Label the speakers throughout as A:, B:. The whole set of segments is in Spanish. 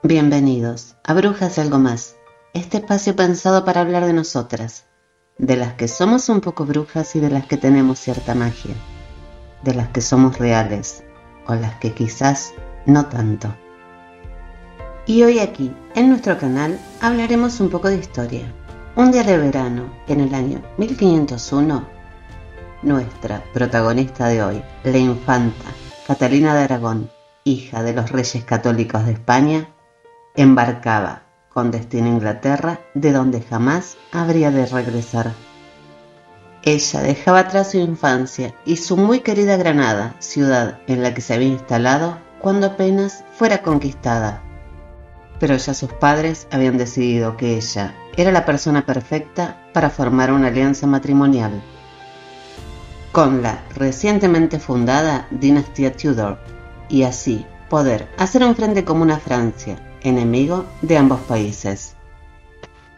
A: Bienvenidos a Brujas y algo más, este espacio pensado para hablar de nosotras, de las que somos un poco brujas y de las que tenemos cierta magia, de las que somos reales o las que quizás no tanto. Y hoy aquí, en nuestro canal, hablaremos un poco de historia. Un día de verano, en el año 1501, nuestra protagonista de hoy, la infanta Catalina de Aragón, hija de los reyes católicos de España, embarcaba con destino a Inglaterra, de donde jamás habría de regresar. Ella dejaba atrás su infancia y su muy querida Granada, ciudad en la que se había instalado cuando apenas fuera conquistada. Pero ya sus padres habían decidido que ella era la persona perfecta para formar una alianza matrimonial con la recientemente fundada dinastía Tudor y así poder hacer un frente común a Francia, enemigo de ambos países.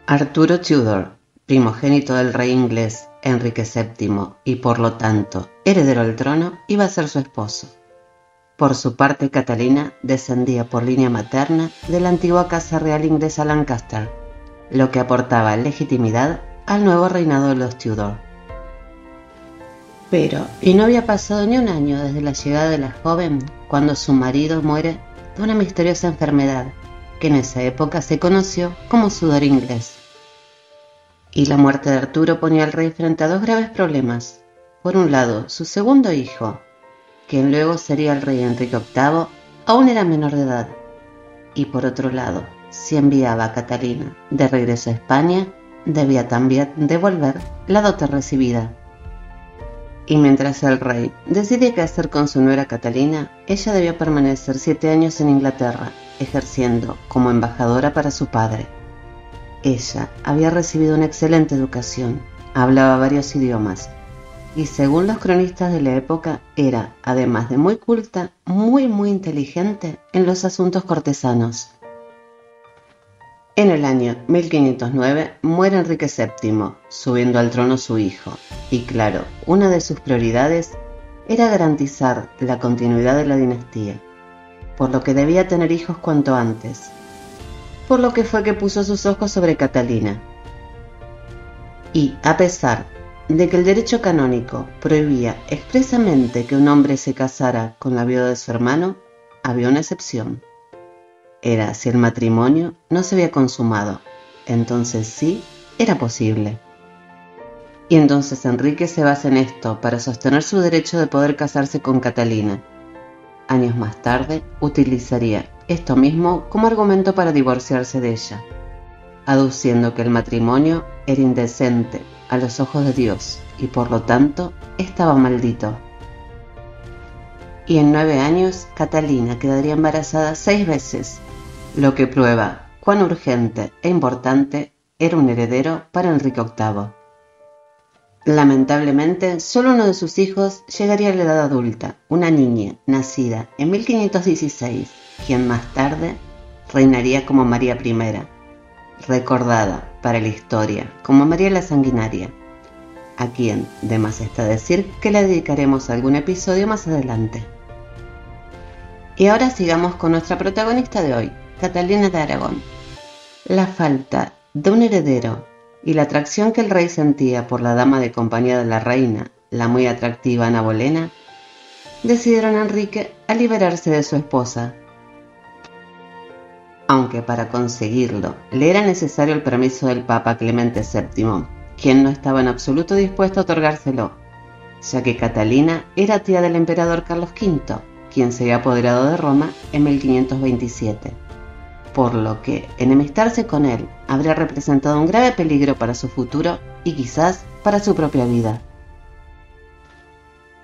A: Arturo Tudor, primogénito del rey inglés Enrique VII y por lo tanto heredero al trono, iba a ser su esposo. Por su parte, Catalina descendía por línea materna de la antigua casa real inglesa Lancaster, lo que aportaba legitimidad al nuevo reinado de los Tudor. Pero, y no había pasado ni un año desde la llegada de la joven cuando su marido muere de una misteriosa enfermedad que en esa época se conoció como sudor inglés. Y la muerte de Arturo ponía al rey frente a dos graves problemas. Por un lado, su segundo hijo, quien luego sería el rey Enrique VIII, aún era menor de edad. Y por otro lado, si enviaba a Catalina de regreso a España, debía también devolver la dote recibida. Y mientras el rey decidía qué hacer con su nuera Catalina, ella debía permanecer 7 años en Inglaterra, ejerciendo como embajadora para su padre. Ella había recibido una excelente educación, hablaba varios idiomas, y según los cronistas de la época, era, además de muy culta, muy inteligente en los asuntos cortesanos. En el año 1509 muere Enrique VII, subiendo al trono su hijo, y claro, una de sus prioridades era garantizar la continuidad de la dinastía, por lo que debía tener hijos cuanto antes, por lo que fue que puso sus ojos sobre Catalina. Y a pesar de que el derecho canónico prohibía expresamente que un hombre se casara con la viuda de su hermano, había una excepción. Era si el matrimonio no se había consumado, entonces sí era posible. Y entonces Enrique se basa en esto para sostener su derecho de poder casarse con Catalina. Años más tarde utilizaría esto mismo como argumento para divorciarse de ella, aduciendo que el matrimonio era indecente a los ojos de Dios y por lo tanto estaba maldito. Y en 9 años Catalina quedaría embarazada 6 veces, lo que prueba cuán urgente e importante era un heredero para Enrique VIII. Lamentablemente, solo uno de sus hijos llegaría a la edad adulta, una niña nacida en 1516, quien más tarde reinaría como María I, recordada para la historia como María la Sanguinaria, a quien de más está decir que le dedicaremos algún episodio más adelante. Y ahora sigamos con nuestra protagonista de hoy, Catalina de Aragón. La falta de un heredero y la atracción que el rey sentía por la dama de compañía de la reina, la muy atractiva Ana Bolena, decidieron a Enrique a liberarse de su esposa. Aunque para conseguirlo le era necesario el permiso del Papa Clemente VII, quien no estaba en absoluto dispuesto a otorgárselo, ya que Catalina era tía del emperador Carlos V, quien se había apoderado de Roma en 1527. Por lo que enemistarse con él habría representado un grave peligro para su futuro y quizás para su propia vida.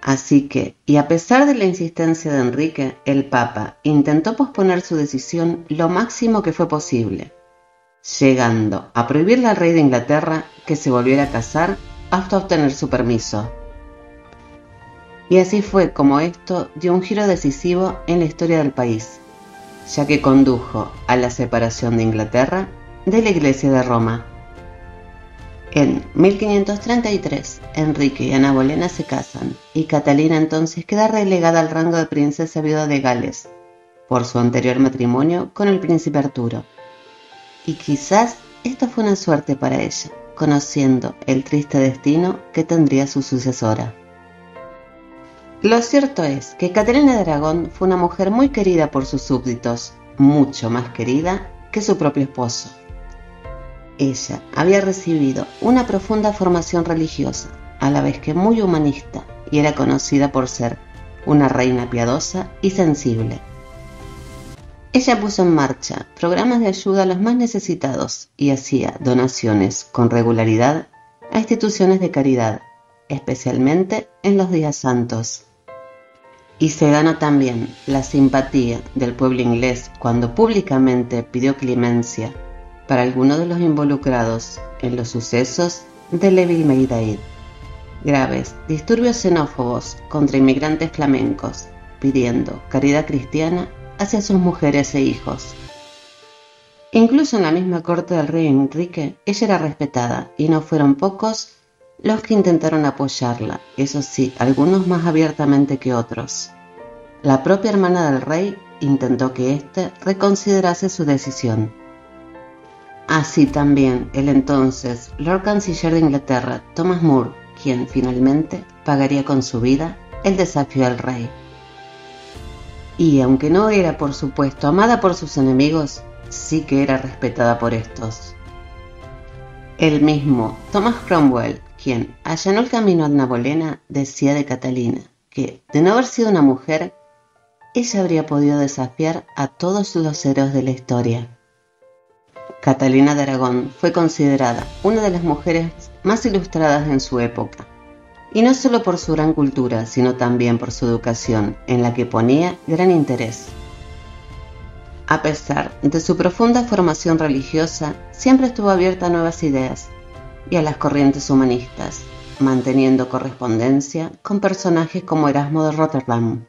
A: Así que, y a pesar de la insistencia de Enrique, el Papa intentó posponer su decisión lo máximo que fue posible, llegando a prohibirle al rey de Inglaterra que se volviera a casar hasta obtener su permiso. Y así fue como esto dio un giro decisivo en la historia del país, ya que condujo a la separación de Inglaterra de la Iglesia de Roma. En 1533, Enrique y Ana Bolena se casan, y Catalina entonces queda relegada al rango de princesa viuda de Gales, por su anterior matrimonio con el príncipe Arturo. Y quizás esto fue una suerte para ella, conociendo el triste destino que tendría su sucesora. Lo cierto es que Catalina de Aragón fue una mujer muy querida por sus súbditos, mucho más querida que su propio esposo. Ella había recibido una profunda formación religiosa, a la vez que muy humanista, y era conocida por ser una reina piadosa y sensible. Ella puso en marcha programas de ayuda a los más necesitados y hacía donaciones con regularidad a instituciones de caridad, especialmente en los días santos. Y se ganó también la simpatía del pueblo inglés cuando públicamente pidió clemencia para algunos de los involucrados en los sucesos de Leville Meaday, graves disturbios xenófobos contra inmigrantes flamencos, pidiendo caridad cristiana hacia sus mujeres e hijos. Incluso en la misma corte del rey Enrique, ella era respetada y no fueron pocos los que intentaron apoyarla, eso sí, algunos más abiertamente que otros. La propia hermana del rey intentó que éste reconsiderase su decisión. Así también el entonces Lord Canciller de Inglaterra, Thomas More, quien finalmente pagaría con su vida el desafío al rey. Y aunque no era por supuesto amada por sus enemigos, sí que era respetada por estos. El mismo Thomas Cromwell, quien allanó el camino a Ana Bolena, decía de Catalina que, de no haber sido una mujer, ella habría podido desafiar a todos los héroes de la historia. Catalina de Aragón fue considerada una de las mujeres más ilustradas en su época, y no solo por su gran cultura, sino también por su educación, en la que ponía gran interés. A pesar de su profunda formación religiosa, siempre estuvo abierta a nuevas ideas y a las corrientes humanistas, manteniendo correspondencia con personajes como Erasmo de Rotterdam.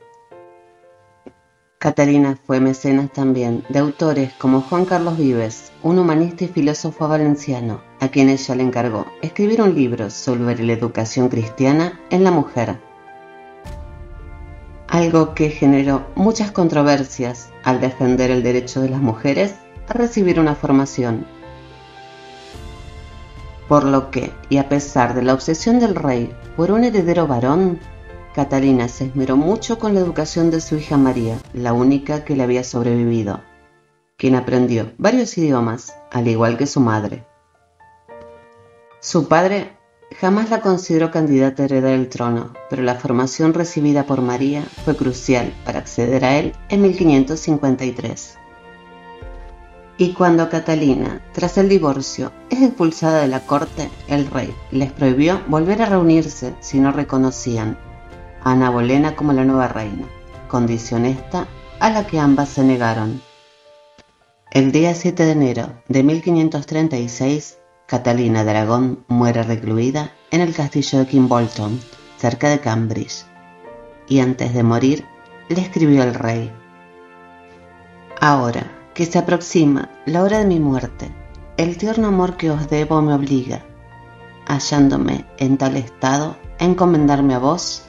A: Catalina fue mecenas también de autores como Juan Carlos Vives, un humanista y filósofo valenciano, a quien ella le encargó escribir un libro sobre la educación cristiana en la mujer. Algo que generó muchas controversias al defender el derecho de las mujeres a recibir una formación. Por lo que, y a pesar de la obsesión del rey por un heredero varón, Catalina se esmeró mucho con la educación de su hija María, la única que le había sobrevivido, quien aprendió varios idiomas, al igual que su madre. Su padre jamás la consideró candidata a heredar el trono, pero la formación recibida por María fue crucial para acceder a él en 1553. Y cuando Catalina, tras el divorcio, es expulsada de la corte, el rey les prohibió volver a reunirse si no reconocían a Ana Bolena como la nueva reina, condición esta a la que ambas se negaron. El día 7 de enero de 1536, Catalina de Aragón muere recluida en el castillo de Kimbolton, cerca de Cambridge, y antes de morir le escribió al rey: «Ahora que se aproxima la hora de mi muerte, el tierno amor que os debo me obliga, hallándome en tal estado, a encomendarme a vos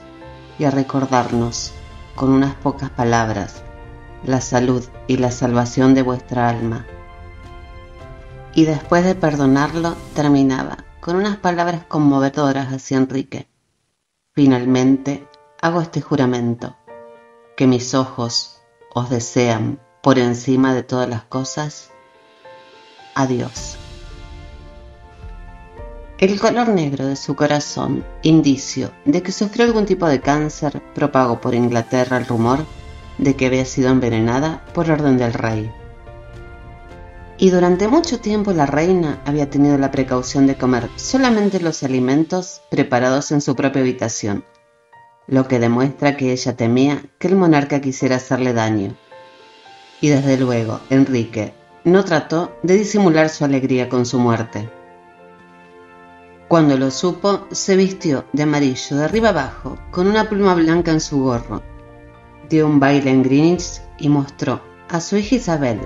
A: y a recordarnos, con unas pocas palabras, la salud y la salvación de vuestra alma». Y después de perdonarlo, terminaba con unas palabras conmovedoras hacia Enrique: «Finalmente hago este juramento, que mis ojos os desean por encima de todas las cosas. Adiós». El color negro de su corazón, indicio de que sufrió algún tipo de cáncer, propagó por Inglaterra el rumor de que había sido envenenada por orden del rey. Y durante mucho tiempo la reina había tenido la precaución de comer solamente los alimentos preparados en su propia habitación, lo que demuestra que ella temía que el monarca quisiera hacerle daño. Y desde luego, Enrique no trató de disimular su alegría con su muerte. Cuando lo supo, se vistió de amarillo de arriba abajo, con una pluma blanca en su gorro. Dio un baile en Greenwich y mostró a su hija Isabel,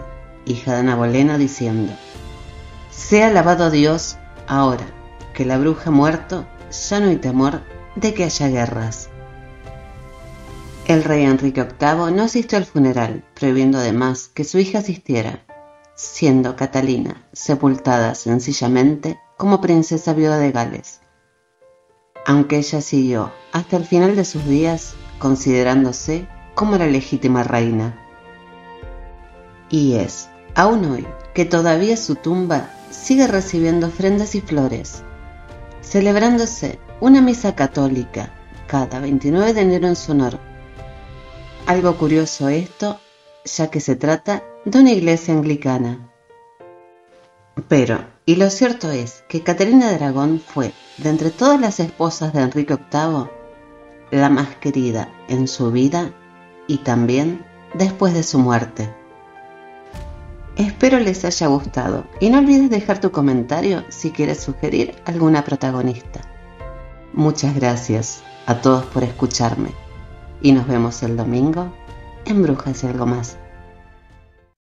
A: hija de Ana Bolena, diciendo: «Sea alabado Dios, ahora que la bruja ha muerto, ya no hay temor de que haya guerras». El rey Enrique VIII no asistió al funeral, prohibiendo además que su hija asistiera, siendo Catalina sepultada sencillamente como princesa viuda de Gales, aunque ella siguió hasta el final de sus días considerándose como la legítima reina. Y es aún hoy que todavía su tumba sigue recibiendo ofrendas y flores, celebrándose una misa católica cada 29 de enero en su honor. Algo curioso esto, ya que se trata de una iglesia anglicana. Pero, y lo cierto es que Caterina de Aragón fue, de entre todas las esposas de Enrique VIII, la más querida en su vida y también después de su muerte. Espero les haya gustado y no olvides dejar tu comentario si quieres sugerir alguna protagonista. Muchas gracias a todos por escucharme y nos vemos el domingo en Brujas y algo más.